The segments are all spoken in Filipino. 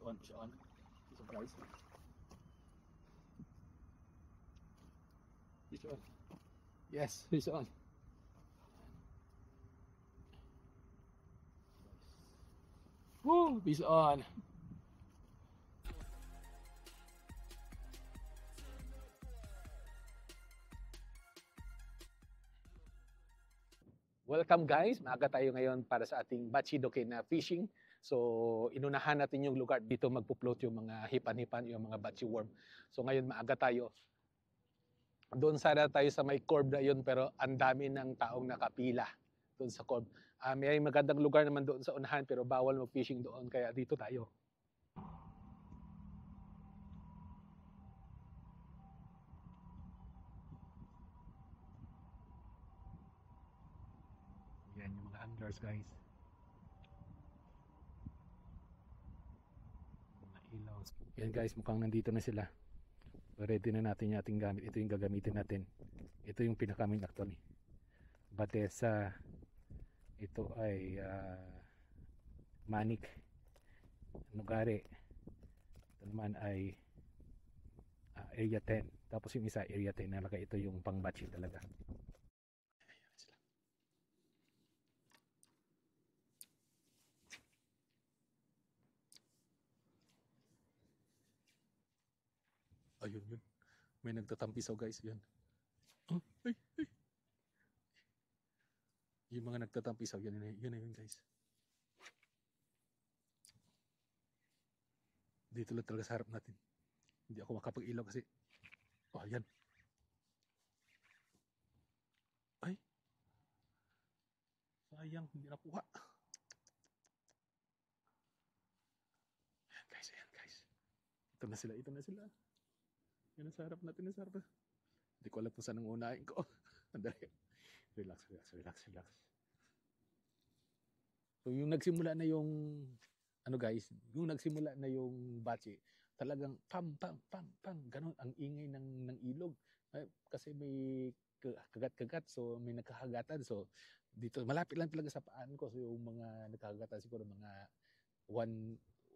on, fish on. Surprise. Fish on. Yes, fish on. Woo, fish on. Welcome guys, maaga tayo ngayon para sa ating Bachidoke na fishing. So inunahan natin yung lugar dito magpo-float yung mga hipan-hipan, yung mga bachi worm. So ngayon maaga tayo. Doon sana tayo sa may corb na yun pero ang dami ng taong nakapila doon sa corb. May magandang lugar naman doon sa unahan pero bawal mag-fishing doon kaya dito tayo. Yan yung mga anglers guys. Mga ilaw. Yan guys, mukhang nandito na sila. Ready na natin yung ating gamit. Ito yung gagamitin natin. Ito yung pinakamin actually. Batesa. Ito ay manik. Nugari. Ito naman ay area 10. Tapos yung isa area 10 na ito yung pang batch talaga. Ayun yun. May nagtatampisaw guys. Yan. Oh, ay, ay. Yung mga nagtatampisaw. Yan na yun guys. Dito lang talaga sa harap natin. Hindi ako makapag-ilaw kasi. Oh, yan. Ay. Sayang. Hindi nakuha. Ayan guys. Ayan guys. Ito na sila. Ito na sila. Yan sa harap natin. Sa harap. Hindi ko alam kung saan ang unahin ko. Andali. Relax, relax, relax, relax. So yung nagsimula na yung ano guys, yung nagsimula na yung batche, talagang pam pam pam pam ganun ang ingay ng ilog. Kasi may kagat-kagat so may nakahagatan so dito malapit lang talaga sa paan ko so yung mga nakahagatan siguro mga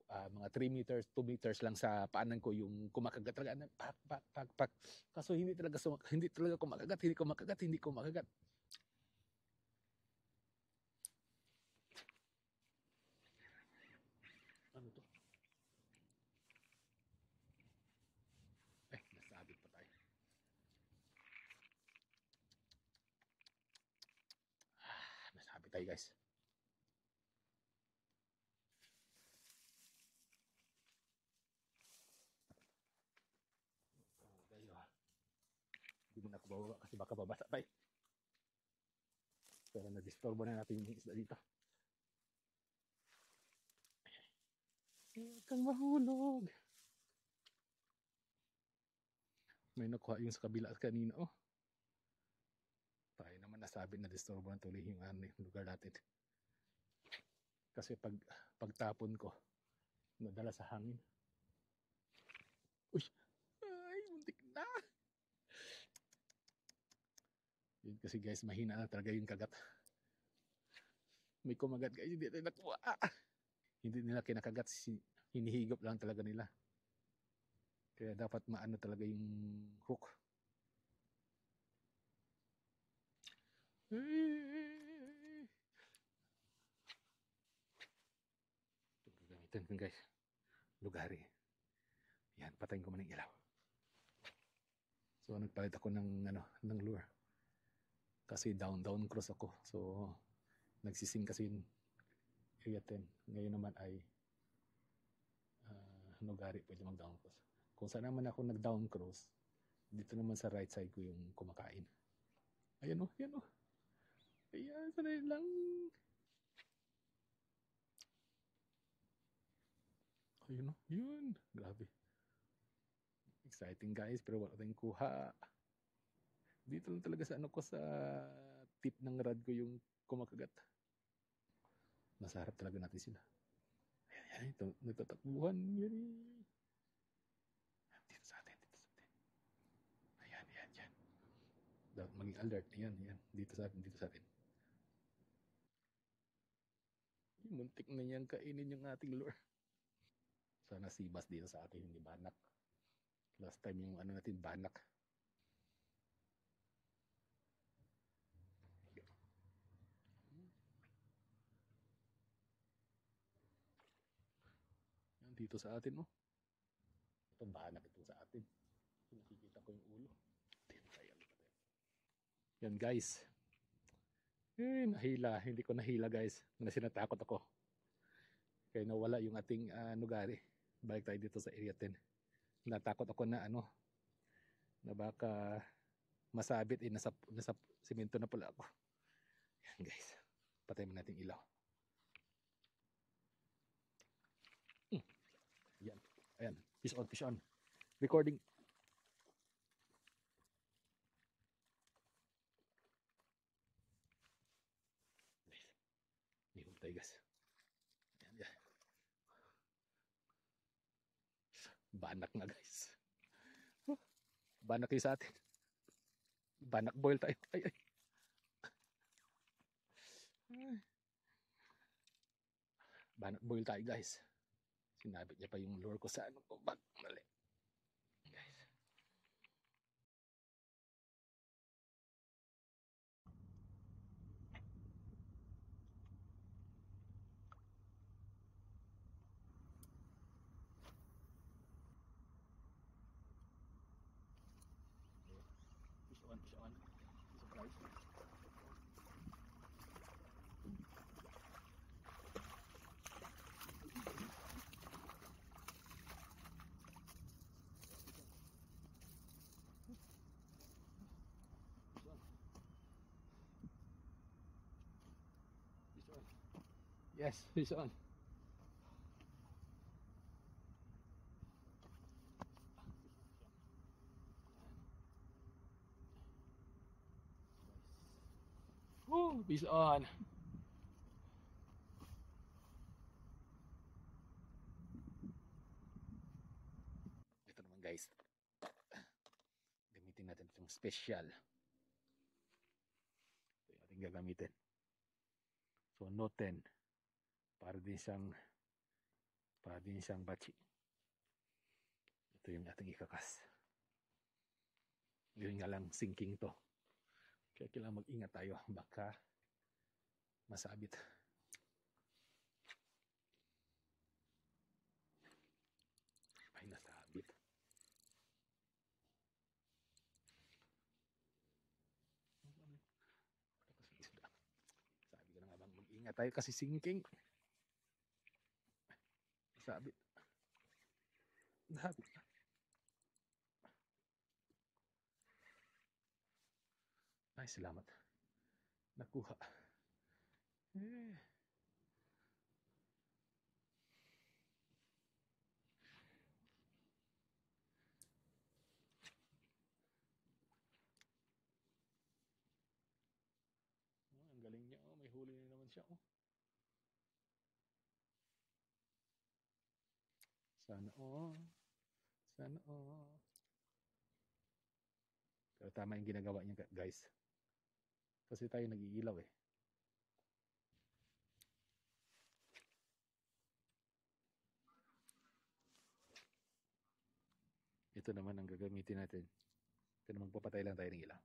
3 meters, 2 meters lang sa paanan ko yung kumakagat talaga pak pak pak pak. Kaso hindi talaga kumakagat, hindi kumakagat. Ano to? Nasabit pa tayo. Nasabit tayo guys. Hindi mo na ako bababa kasi baka babasa pa eh. Pero na-disturbo na natin yung isda dito. Huwag kang mahulog. May nakuha yung sa kabila kanina. Oh. Tayo naman nasabi na disturbo na tuloy yung lugar natin. Kasi pagtapon ko, nadala sa hangin. Uy! Ay, muntik na! Yun kasi guys, mahina na talaga yung kagat. May kumagat guys, hindi tayo nakuha. Hindi nila kinakagat, hinihigop lang talaga nila. Kaya dapat maano talaga yung hook. Ito gagamitin ko guys. Lugari. Yan, patayin ko man ng ilaw. So nagpalit ako ng lure. Kasi down cross ako. So nagsising kasi yung area 10. Ngayon naman ay Nugari pwede mag down cross. Kung saan naman ako nag down cross, dito naman sa right side ko yung kumakain. Ayan oh, ayan oh. Ayan, sanay lang. Ayun oh, yun. Grabe. Exciting guys, pero wala tayong kuha. Dito lang talaga sa ko sa tip ng rod ko yung kumakagat. Nasa harap talaga natin sila. Ayan, ito, nagtatakbuhan. Yan. Dito sa atin. Ayan. Dapat maging alert. Ayan. Dito sa atin. Muntik na yan kainin yung ating lure. Sana sibas dito sa atin, hindi banak. Last time yung ano natin, banak. Yan, dito sa atin, oh. Itong banak ito sa atin. Nakikita ko yung ulo. Yan guys. Nahila. Hindi ko nahila guys. Sinatakot ako. Kaya nawala yung ating nugari. Balik tayo dito sa area 10. Natakot ako na na baka masabit. Nasa simento na pala ako. Yan guys. Patay mo natin ilaw. Yan. Ayan. Fish on, fish on. Recording. Ihog tayo guys. Ayan, yan. Banak na guys. Banak kayo sa atin. Banak boil tayo. Ay, ay. Banak boil tayo guys. Sinabit niya pa yung lure ko sa ano ko. Bag. Mali. Guys. Fish on, fish on. Surprise. Yes, fish on. Woo, fish on. Ito naman guys. Gamitin natin itong special. Ito yung ating gagamitin. So, no 10. Para din siyang bachi. Ito yung ating ikakas. Yun nga lang, sinking to. Kaya kailangan mag-ingat tayo. Baka masabit. Ay, nasabit. Sabi ko na nga bang mag-ingat tayo kasi sinking. Sabit. Sabit. Ay, salamat. Nakuha. Ang galing niya. Oh, may huli na naman siya. Oh. Sana oh. Sana oh. Pero tama yung ginagawa niya guys. Kasi tayo nag-iilaw eh. Ito naman ang gagamitin natin. Ito naman papatay lang tayo ng ilaw.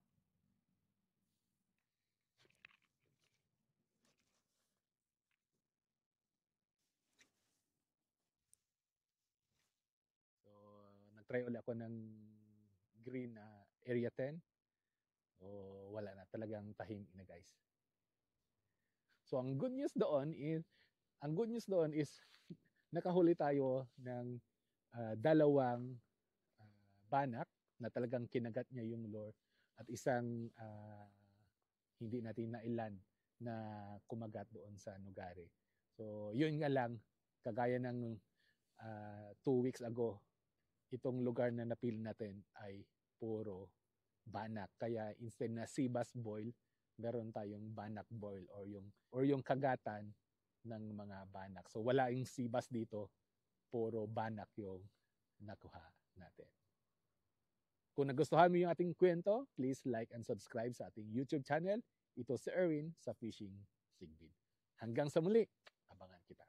So, nag-try ulit ako ng green area 10. O wala na, talagang tahimik na guys. So ang good news doon is nakahuli tayo ng dalawang banak na talagang kinagat niya yung lure at isang hindi natin nailan na kumagat doon sa nugari. So yun nga lang, kagaya ng 2 weeks ago, itong lugar na napili natin ay puro banak. Kaya instead na sea bass boil, meron tayong banak boil or yung kagatan ng mga banak. So wala yung sea bass dito, puro banak yung nakuha natin. Kung nagustuhan mo yung ating kwento, please like and subscribe sa ating YouTube channel. Ito si Erwin sa Fishing Sigbin. Hanggang sa muli, abangan kita.